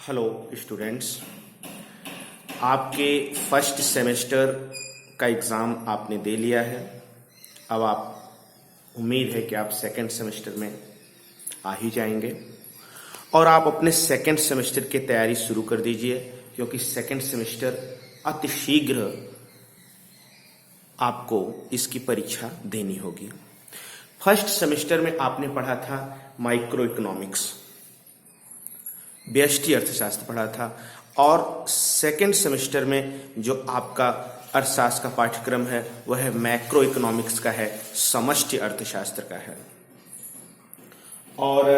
Hello students, आपके first semester का exam आपने दे लिया है। अब आप उम्मीद है कि आप सेकंड सेमेस्टर में आ ही जाएंगे और आप अपने सेकंड सेमेस्टर की तैयारी शुरू कर दीजिए, क्योंकि सेकंड सेमेस्टर अति शीघ्र आपको इसकी परीक्षा देनी होगी। फर्स्ट सेमेस्टर में आपने पढ़ा था माइक्रो इकोनॉमिक्स, व्यष्टि अर्थशास्त्र पढ़ा था, और सेकेंड सेमेस्टर में जो आपका अर्थशास्त्र का पाठ्यक्रम है वह है मैक्रो इकोनॉमिक्स का है, समष्टि अर्थशास्त्र का है। और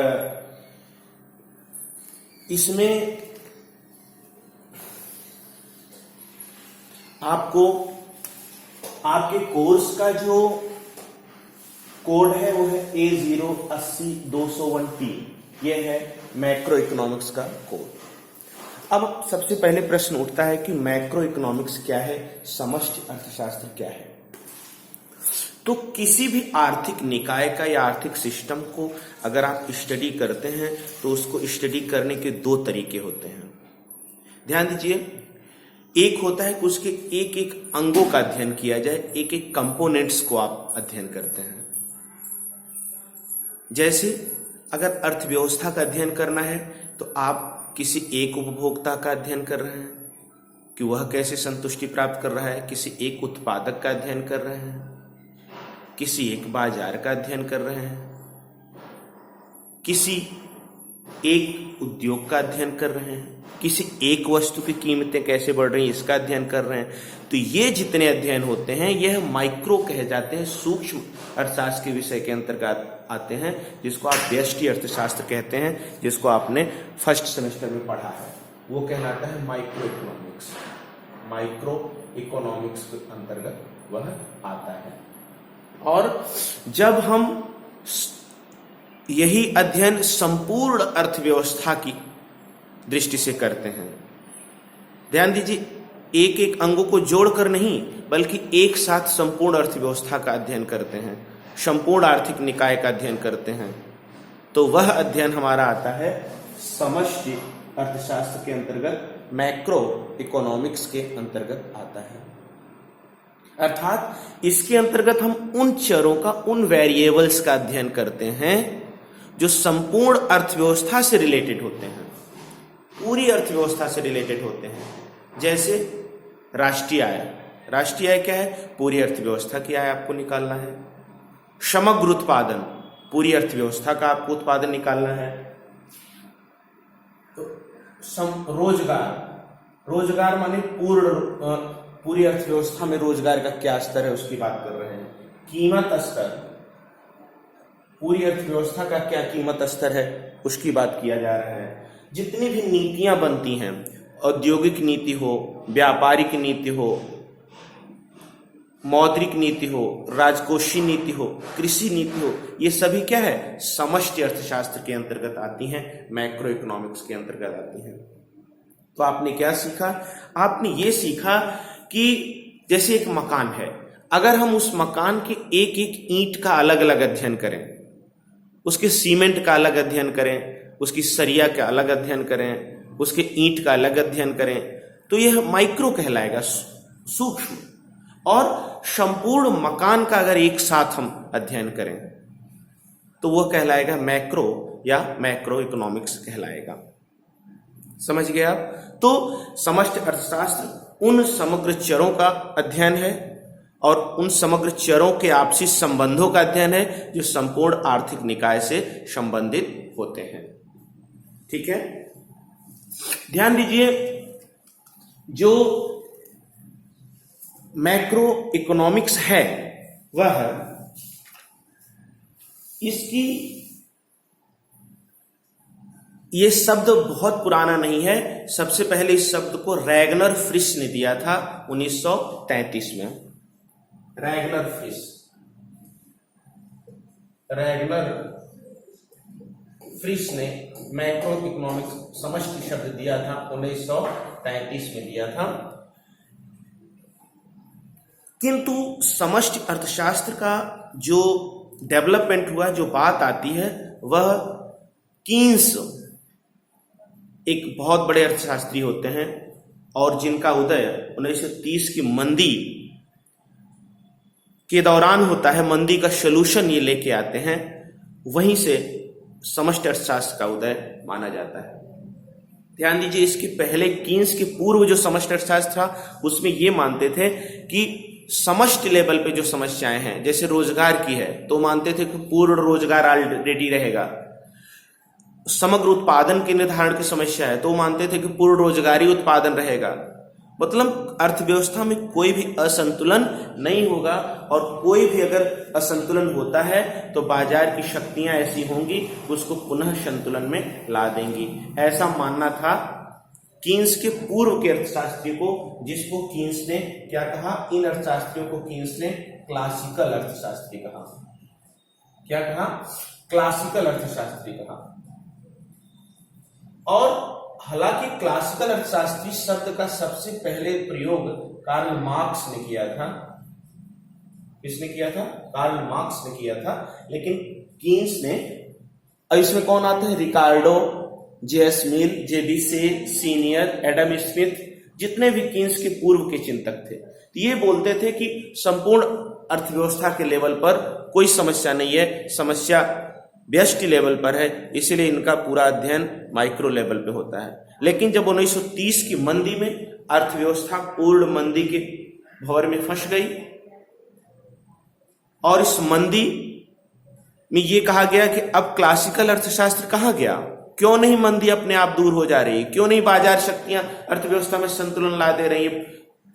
इसमें आपको आपके कोर्स का जो कोड है वो है A080201T, ये है मैक्रो इकोनॉमिक्स का कोड। अब सबसे पहले प्रश्न उठता है कि मैक्रो इकोनॉमिक्स क्या है, समष्टि अर्थशास्त्र क्या है। तो किसी भी आर्थिक निकाय का या आर्थिक सिस्टम को अगर आप स्टडी करते हैं तो उसको स्टडी करने के दो तरीके होते हैं। ध्यान दीजिए, एक होता है कि उसके एक एक अंगों का अध्ययन किया जाए, एक एक कंपोनेंट्स को आप अध्ययन करते हैं। जैसे अगर अर्थव्यवस्था का अध्ययन करना है तो आप किसी एक उपभोक्ता का अध्ययन कर रहे हैं कि वह कैसे संतुष्टि प्राप्त कर रहा है, किसी एक उत्पादक का अध्ययन कर रहे हैं, किसी एक बाजार का अध्ययन कर रहे हैं, किसी एक उद्योग का अध्ययन कर रहे हैं, किसी एक वस्तु की कीमतें कैसे बढ़ रही हैं इसका अध्ययन कर रहे हैं। तो ये जितने अध्ययन होते हैं यह माइक्रो कहे जाते हैं, सूक्ष्म अर्थशास्त्र के विषय के अंतर्गत आते हैं, जिसको आप व्यष्टि अर्थशास्त्र कहते हैं, जिसको आपने फर्स्ट सेमेस्टर में पढ़ा है। वो कहलाता है माइक्रो इकोनॉमिक्स। माइक्रो इकोनॉमिक्स के अंतर्गत वह आता है। और जब हम यही अध्ययन संपूर्ण अर्थव्यवस्था की दृष्टि से करते हैं, ध्यान दीजिए, एक एक अंगों को जोड़कर नहीं बल्कि एक साथ संपूर्ण अर्थव्यवस्था का अध्ययन करते हैं, संपूर्ण आर्थिक निकाय का अध्ययन करते हैं, तो वह अध्ययन हमारा आता है समष्टि अर्थशास्त्र के अंतर्गत, मैक्रो इकोनॉमिक्स के अंतर्गत आता है। अर्थात इसके अंतर्गत हम उन चरों का, उन वेरिएबल्स का अध्ययन करते हैं जो संपूर्ण अर्थव्यवस्था से रिलेटेड होते हैं, पूरी अर्थव्यवस्था से रिलेटेड होते हैं। जैसे राष्ट्रीय आय। राष्ट्रीय आय क्या है? पूरी अर्थव्यवस्था की आय आपको निकालना है। समग्र उत्पादन, पूरी अर्थव्यवस्था का आपको उत्पादन निकालना है। तो रोजगार, रोजगार माने पूरी अर्थव्यवस्था में रोजगार का क्या स्तर है उसकी बात कर रहे हैं। कीमत स्तर, पूरी अर्थव्यवस्था का क्या कीमत स्तर है उसकी बात किया जा रहा है। जितनी भी नीतियां बनती हैं, औद्योगिक नीति हो, व्यापारिक नीति हो, मौद्रिक नीति हो, राजकोषीय नीति हो, कृषि नीति हो, ये सभी क्या है? समष्टि अर्थशास्त्र के अंतर्गत आती हैं, मैक्रो इकोनॉमिक्स के अंतर्गत आती हैं। तो आपने क्या सीखा? आपने ये सीखा कि जैसे एक मकान है, अगर हम उस मकान के एक एक ईंट का अलग अलग अध्ययन करें, उसके सीमेंट का अलग अध्ययन करें, उसकी सरिया का अलग अध्ययन करें, उसके ईंट का अलग अध्ययन करें, तो यह माइक्रो कहलाएगा, सूक्ष्म। और संपूर्ण मकान का अगर एक साथ हम अध्ययन करें तो वह कहलाएगा मैक्रो या मैक्रो इकोनॉमिक्स कहलाएगा। समझ गए आप? तो समष्टि अर्थशास्त्र उन समग्र चरों का अध्ययन है और उन समग्र चरों के आपसी संबंधों का अध्ययन है जो संपूर्ण आर्थिक निकाय से संबंधित होते हैं। ठीक है, ध्यान दीजिए, जो मैक्रो इकोनॉमिक्स है वह इसकी, ये शब्द बहुत पुराना नहीं है। सबसे पहले इस शब्द को रैगनर फ्रिश ने दिया था 1933 में। रैगनर फ्रिश ने मैक्रो इकोनॉमिक्स समष्टि शब्द दिया था, 1933 में दिया था। किंतु समष्टि अर्थशास्त्र का जो डेवलपमेंट हुआ, जो बात आती है, वह कीन्स एक बहुत बड़े अर्थशास्त्री होते हैं और जिनका उदय 1930 की मंदी के दौरान होता है। मंदी का सलूशन ये लेके आते हैं, वहीं से समष्टि अर्थशास्त्र का उदय माना जाता है। ध्यान दीजिए, इसके पहले कीन्स के पूर्व जो समष्टि अर्थशास्त्र था उसमें ये मानते थे कि समष्टि लेवल पे जो समस्याएं हैं, जैसे रोजगार की है तो मानते थे कि पूर्ण रोजगार ऑलरेडी रहेगा। समग्र उत्पादन के निर्धारण की समस्या है तो मानते थे कि पूर्ण रोजगारी उत्पादन रहेगा। मतलब अर्थव्यवस्था में कोई भी असंतुलन नहीं होगा, और कोई भी अगर असंतुलन होता है तो बाजार की शक्तियां ऐसी होंगी उसको पुनः संतुलन में ला देंगी। ऐसा मानना था कीन्स के पूर्व के अर्थशास्त्री को, जिसको कीन्स ने क्या कहा, इन अर्थशास्त्रियों को कीन्स ने क्लासिकल अर्थशास्त्री कहा। क्या कहा? क्लासिकल अर्थशास्त्री कहा। और हालांकि क्लासिकल अर्थशास्त्री शब्द का सबसे पहले प्रयोग कार्ल मार्क्स ने किया था। किसने किया था? कार्ल मार्क्स ने किया था। लेकिन कीन्स ने, अब इसमें कौन आता है? रिकार्डो, जे.एस. मिल, जे.बी. से सीनियर, एडम स्मिथ, जितने भी कीन्स के पूर्व के चिंतक थे, तो ये बोलते थे कि संपूर्ण अर्थव्यवस्था के लेवल पर कोई समस्या नहीं है, समस्या व्यष्टि लेवल पर है, इसीलिए इनका पूरा अध्ययन माइक्रो लेवल पे होता है। लेकिन जब 1930 की मंदी में अर्थव्यवस्था पूर्ण मंदी के भंवर में फंस गई, और इस मंदी में ये कहा गया कि अब क्लासिकल अर्थशास्त्र कहाँ गया? क्यों नहीं मंदी अपने आप दूर हो जा रही? क्यों नहीं बाजार शक्तियां अर्थव्यवस्था में संतुलन ला दे रही है?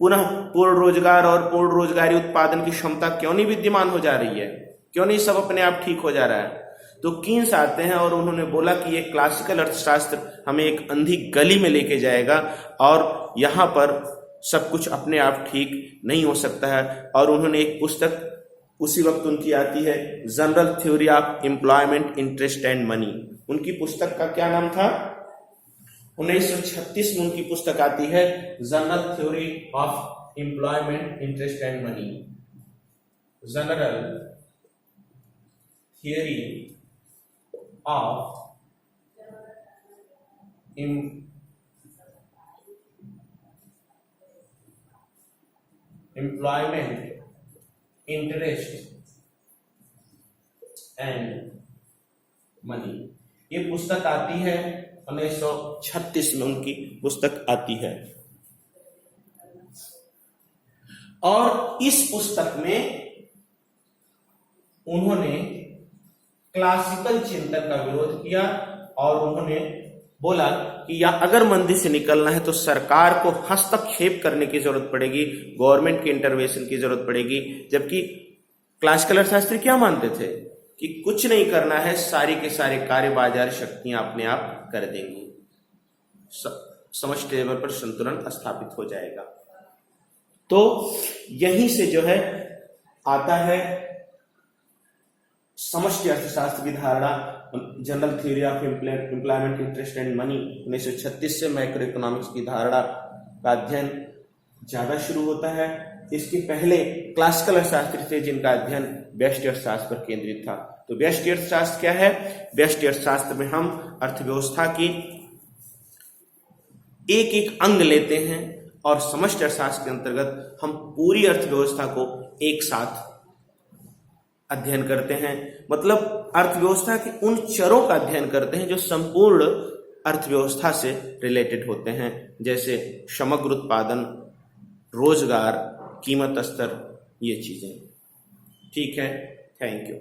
पुनः पूर्ण रोजगार और पूर्ण रोजगारी उत्पादन की क्षमता क्यों नहीं विद्यमान हो जा रही है? क्यों नहीं सब अपने आप ठीक हो जा रहा है? तो कीन्स आते हैं और उन्होंने बोला कि ये क्लासिकल अर्थशास्त्र हमें एक अंधी गली में लेके जाएगा और यहाँ पर सब कुछ अपने आप ठीक नहीं हो सकता है। और उन्होंने एक पुस्तक उसी वक्त उनकी आती है, general theory of employment, interest and money. उनकी पुस्तक का क्या नाम था? 1936 में उनकी पुस्तक आती है, general theory of employment, interest and money. General theory of employment, interest and money. ये पुस्तक आती है 1936 में, उनकी पुस्तक आती है। और इस पुस्तक में उन्होंने क्लासिकल चिंतन का विरोध किया और उन्होंने बोला कि या अगर मंदी से निकलना है तो सरकार को हस्तक्षेप करने की जरूरत पड़ेगी, गवर्नमेंट के इंटरवेंशन की जरूरत पड़ेगी। जबकि क्लासिकल अर्थशास्त्री क्या मानते थे कि कुछ नहीं करना है, सारी के सारे कार्य बाजार शक्तियां अपने आप कर देंगी, समष्टि लेवल पर संतुलन स्थापित हो जाएगा। तो यहीं से जो है आता है समष्टि अर्थशास्त्र की धारणा, general theory of employment, interest and money 1936 से मैक्रो इकोनॉमिक्स की धारणा का अध्ययन ज्यादा शुरू होता है। इसके पहले क्लासिकल अर्थशास्त्री थे जिनका अध्ययन व्यष्टि अर्थशास्त्र पर केंद्रित था। तो व्यष्टि अर्थशास्त्र क्या है? व्यष्टि अर्थशास्त्र में हम अर्थव्यवस्था की एक एक अंग लेते हैं और समष्टि अर्थशास्त्र के अंतर्गत हम पूरी अर्थव्यवस्था को एक साथ अध्ययन करते हैं। मतलब अर्थव्यवस्था के उन चरों का अध्ययन करते हैं जो संपूर्ण अर्थव्यवस्था से रिलेटेड होते हैं, जैसे समग्र उत्पादन, रोजगार, कीमत स्तर, ये चीजें। ठीक है, थैंक यू।